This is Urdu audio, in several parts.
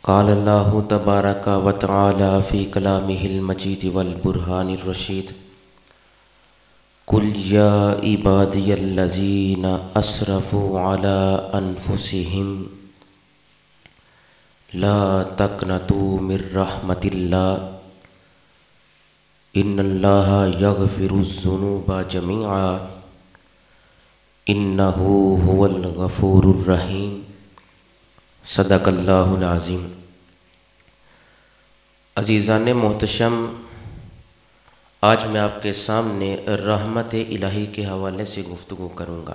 قال اللہ تبارک و تعالی فی کلامہ المجید والبرہان الرشید قل یا عبادی الذین اسرفوا علی انفسہم لا تقنطوا من رحمت اللہ ان اللہ یغفر الذنوب جميعا انہ هو الغفور الرحیم صدق اللہ العظیم۔ عزیزان محتشم، آج میں آپ کے سامنے رحمت الہی کے حوالے سے گفتگو کروں گا۔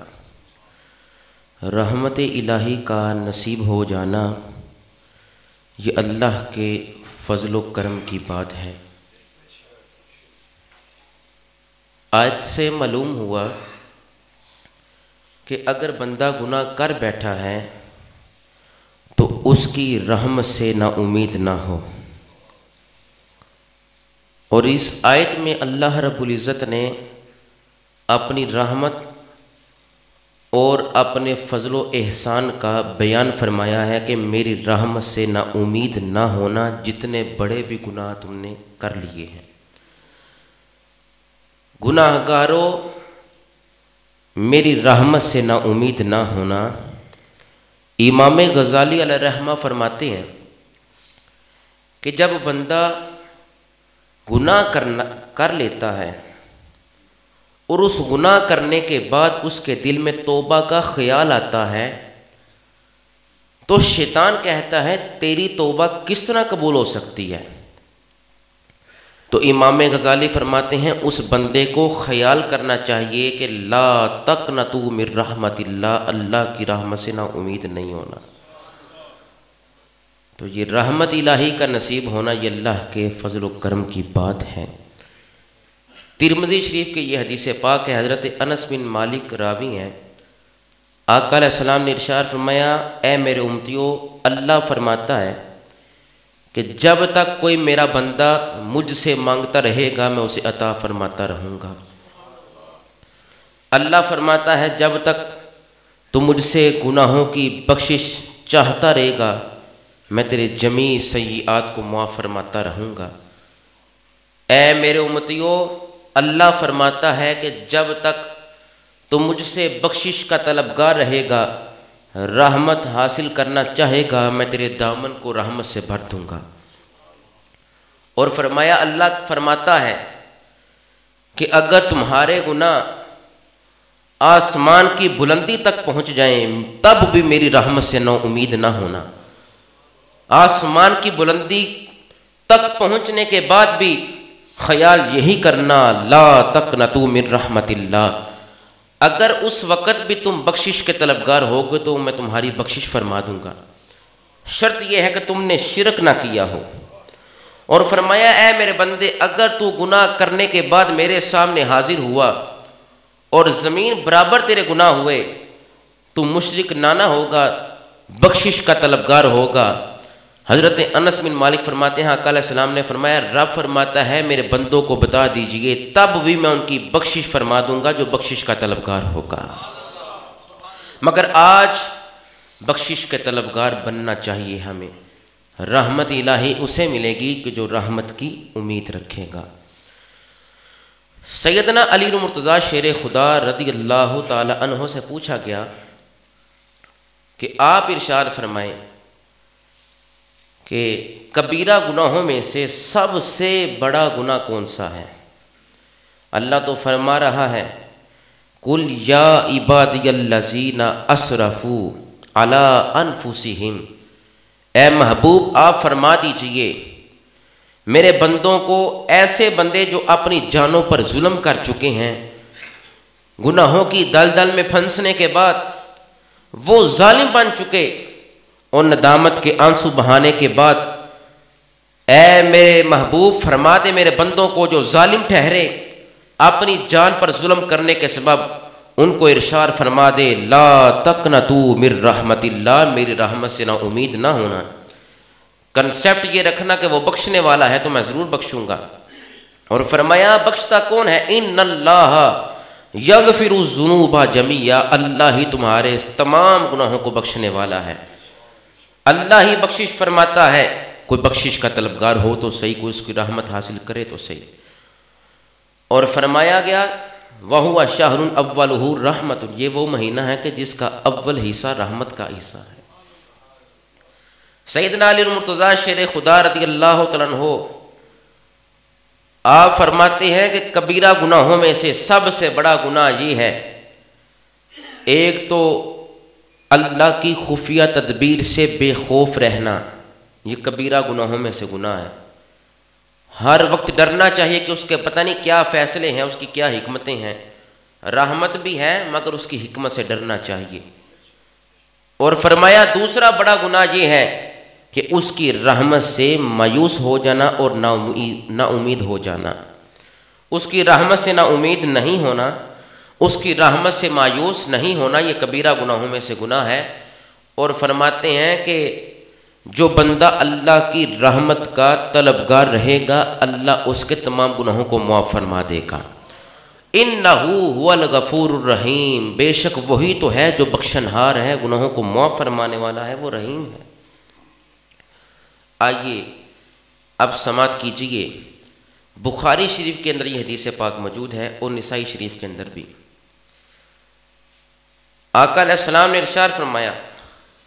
رحمت الہی کا نصیب ہو جانا یہ اللہ کے فضل و کرم کی بات ہے۔ آیت سے معلوم ہوا کہ اگر بندہ گناہ کر بیٹھا ہے تو اس کی رحمت سے نا امید نہ ہو، اور اس آیت میں اللہ رب العزت نے اپنی رحمت اور اپنے فضل و احسان کا بیان فرمایا ہے کہ میری رحمت سے نا امید نہ ہونا، جتنے بڑے بھی گناہ تم نے کر لیے ہیں۔ گناہ گاروں، میری رحمت سے نا امید نہ ہونا۔ امام غزالی علیہ رحمہ فرماتے ہیں کہ جب بندہ گناہ کر لیتا ہے اور اس گناہ کرنے کے بعد اس کے دل میں توبہ کا خیال آتا ہے تو شیطان کہتا ہے تیری توبہ کس طرح قبول ہو سکتی ہے؟ تو امام غزالی فرماتے ہیں اس بندے کو خیال کرنا چاہیے کہ لا تقنطوا من رحمت اللہ، اللہ کی رحمت سے نا امید نہیں ہونا۔ تو یہ رحمت الہی کا نصیب ہونا یہ اللہ کے فضل و کرم کی بات ہے۔ ترمذی شریف کے یہ حدیث پاک ہے، حضرت انس بن مالک راوی ہیں، آقا علیہ السلام نے ارشاد فرمایا اے میرے امتیوں، اللہ فرماتا ہے کہ جب تک کوئی میرا بندہ مجھ سے مانگتا رہے گا میں اسے عطا فرماتا رہوں گا۔ اللہ فرماتا ہے جب تک تو مجھ سے گناہوں کی بخشش چاہتا رہے گا میں تیرے جمیع سیئات کو معاف فرماتا رہوں گا۔ اے میرے امتیوں، اللہ فرماتا ہے کہ جب تک تو مجھ سے بخشش کا طلبگار رہے گا، رحمت حاصل کرنا چاہے گا، میں تیرے دامن کو رحمت سے بھر دوں گا۔ اور فرمایا اللہ فرماتا ہے کہ اگر تمہارے گناہ آسمان کی بلندی تک پہنچ جائیں تب بھی میری رحمت سے نا امید نہ ہونا۔ آسمان کی بلندی تک پہنچنے کے بعد بھی خیال یہی کرنا لا تقنطوا من رحمت اللہ، اگر اس وقت بھی تم بخشش کے طلبگار ہوگے تو میں تمہاری بخشش فرما دوں گا، شرط یہ ہے کہ تم نے شرک نہ کیا ہو۔ اور فرمایا اے میرے بندے، اگر تو گناہ کرنے کے بعد میرے سامنے حاضر ہوا اور زمین برابر تیرے گناہ ہوئے تو مشرک نہ ہوگا، بخشش کا طلبگار ہوگا۔ حضرت انس بن مالک فرماتے ہیں آقا علیہ السلام نے فرمایا رب فرماتا ہے میرے بندوں کو بتا دیجئے تب بھی میں ان کی بخشش فرما دوں گا جو بخشش کا طلبگار ہوگا۔ مگر آج بخشش کے طلبگار بننا چاہیے ہمیں۔ رحمت الہی اسے ملے گی کہ جو رحمت کی امید رکھے گا۔ سیدنا علی مرتضیٰ شیر خدا رضی اللہ تعالی عنہ سے پوچھا گیا کہ آپ ارشاد فرمائیں کہ کبیرہ گناہوں میں سے سب سے بڑا گناہ کون سا ہے؟ اللہ تو فرما رہا ہے قل یا عبادی الذین اسرفوا علی انفسہم، اے محبوب آپ فرما دیجئے میرے بندوں کو، ایسے بندے جو اپنی جانوں پر ظلم کر چکے ہیں، گناہوں کی دلدل میں پھنسنے کے بعد وہ ظالم بن چکے اور ندامت کے آنسو بہانے کے بعد اے میرے محبوب فرما دے میرے بندوں کو جو ظالم ٹھہرے اپنی جان پر ظلم کرنے کے سبب، ان کو ارشاد فرما دے لا تقنطوا من رحمت اللہ، میری رحمت سے نا امید نہ ہونا۔ کنسیپٹ یہ رکھنا کہ وہ بخشنے والا ہے تو میں ضرور بخشوں گا۔ اور فرمایا بخشتا کون ہے؟ ان اللہ یغفر الذنوب جميعا، اللہ ہی تمہارے تمام گناہوں کو بخشنے والا ہے۔ اللہ ہی بخشش فرماتا ہے، کوئی بخشش کا طلبگار ہو تو صحیح، کوئی اس کی رحمت حاصل کرے تو صحیح۔ اور فرمایا گیا وَهُوَ شَهْرٌ أَوَّلُهُ رَحْمَةٌ، یہ وہ مہینہ ہے کہ جس کا اول حصہ رحمت کا حصہ ہے۔ سیدنا علی المرتضیٰ شیر خدا رضی اللہ تعالیٰ عنہ آپ فرماتے ہیں کہ کبیرہ گناہوں میں سے سب سے بڑا گناہ یہ ہے، ایک تو اللہ کی خفیہ تدبیر سے بے خوف رہنا، یہ کبیرہ گناہوں میں سے گناہ ہے۔ ہر وقت ڈرنا چاہیے کہ اس کے پتہ نہیں کیا فیصلے ہیں، اس کی کیا حکمتیں ہیں، رحمت بھی ہے مگر اس کی حکمت سے ڈرنا چاہیے۔ اور فرمایا دوسرا بڑا گناہ یہ ہے کہ اس کی رحمت سے مایوس ہو جانا اور نا امید ہو جانا، اس کی رحمت سے نا امید نہیں ہونا، اس کی رحمت سے مایوس نہیں ہونا، یہ کبیرہ گناہوں میں سے گناہ ہے۔ اور فرماتے ہیں کہ جو بندہ اللہ کی رحمت کا طلبگار رہے گا اللہ اس کے تمام گناہوں کو معاف فرما دے گا۔ اِنَّهُ هُوَ الْغَفُورُ الرَّحِيمُ، بے شک وہی تو ہے جو بخشنہار ہے، گناہوں کو معاف فرمانے والا ہے، وہ رحیم ہے۔ آئیے اب سماعت کیجئے، بخاری شریف کے اندر یہ حدیث پاک موجود ہے اور نسائی شریف کے اندر بھی۔ آقا علیہ السلام نے ارشاد فرمایا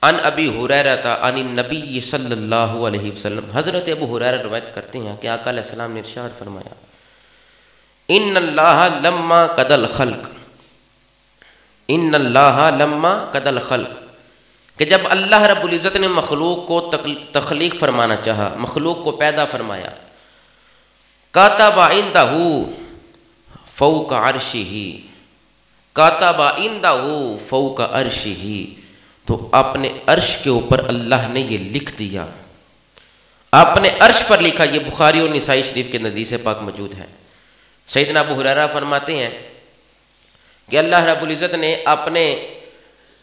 ان ابی ہریرہ عن النبی صلی اللہ علیہ وسلم، حضرت ابو ہریرہ روایت کرتے ہیں کہ آقا علیہ السلام نے ارشاد فرمایا ان اللہ لما قضى الخلق، ان اللہ لما قضى الخلق، کہ جب اللہ رب العزت نے مخلوق کو تخلیق فرمانا چاہا، مخلوق کو پیدا فرمایا، کاتب عنده فوق عرشہ، کاتب عنده فوق عرشہ، تو اپنے عرش کے اوپر اللہ نے یہ لکھ دیا، اپنے عرش پر لکھا۔ یہ بخاری اور نسائی شریف کے حدیث پاک موجود ہے۔ سیدنا ابو ہریرہ فرماتے ہیں کہ اللہ رب العزت نے اپنے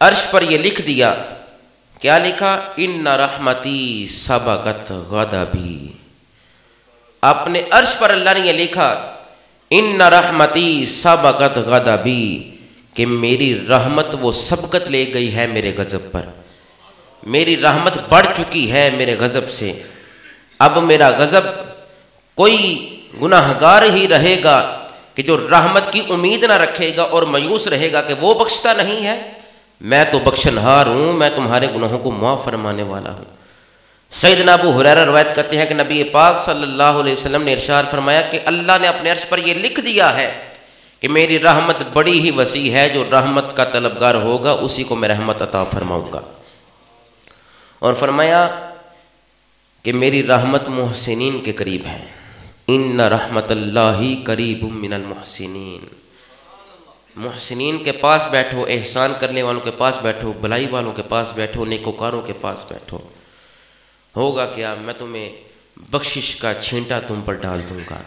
عرش پر یہ لکھ دیا، کیا لکھا؟ ان رحمتی سبقت غضبی، اپنے عرش پر اللہ نے یہ لکھا ان رحمتی سبقت غضبی، کہ میری رحمت وہ سبقت لے گئی ہے میرے غضب پر، میری رحمت بڑھ چکی ہے میرے غضب سے، اب میرا غضب کوئی گناہگار ہی رہے گا کہ جو رحمت کی امید نہ رکھے گا اور مایوس رہے گا کہ وہ بخشتا نہیں ہے، میں تو بخشنہار ہوں، میں تمہارے گناہوں کو معاف فرمانے والا ہوں۔ سیدنا ابو ہریرہ روایت کرتے ہیں کہ نبی پاک صلی اللہ علیہ وسلم نے ارشاد فرمایا کہ اللہ نے اپنے عرش پر یہ لکھ دیا ہے کہ میری رحمت بڑی ہی وسیع ہے، جو رحمت کا طلبگار ہوگا اسی کو میں رحمت عطا فرماؤں گا۔ اور فرمایا کہ میری رحمت محسنین کے قریب ہے، ان رحمت اللہ قریب من المحسنین، محسنین کے پاس بیٹھو، احسان کرنے والوں کے پاس بیٹھو، بھلائی والوں کے پاس بیٹھو، نیکوکاروں کے پاس بیٹھو، ہوگا کیا؟ میں تمہیں بخشش کا چھینٹا تم پر ڈال دوں گا۔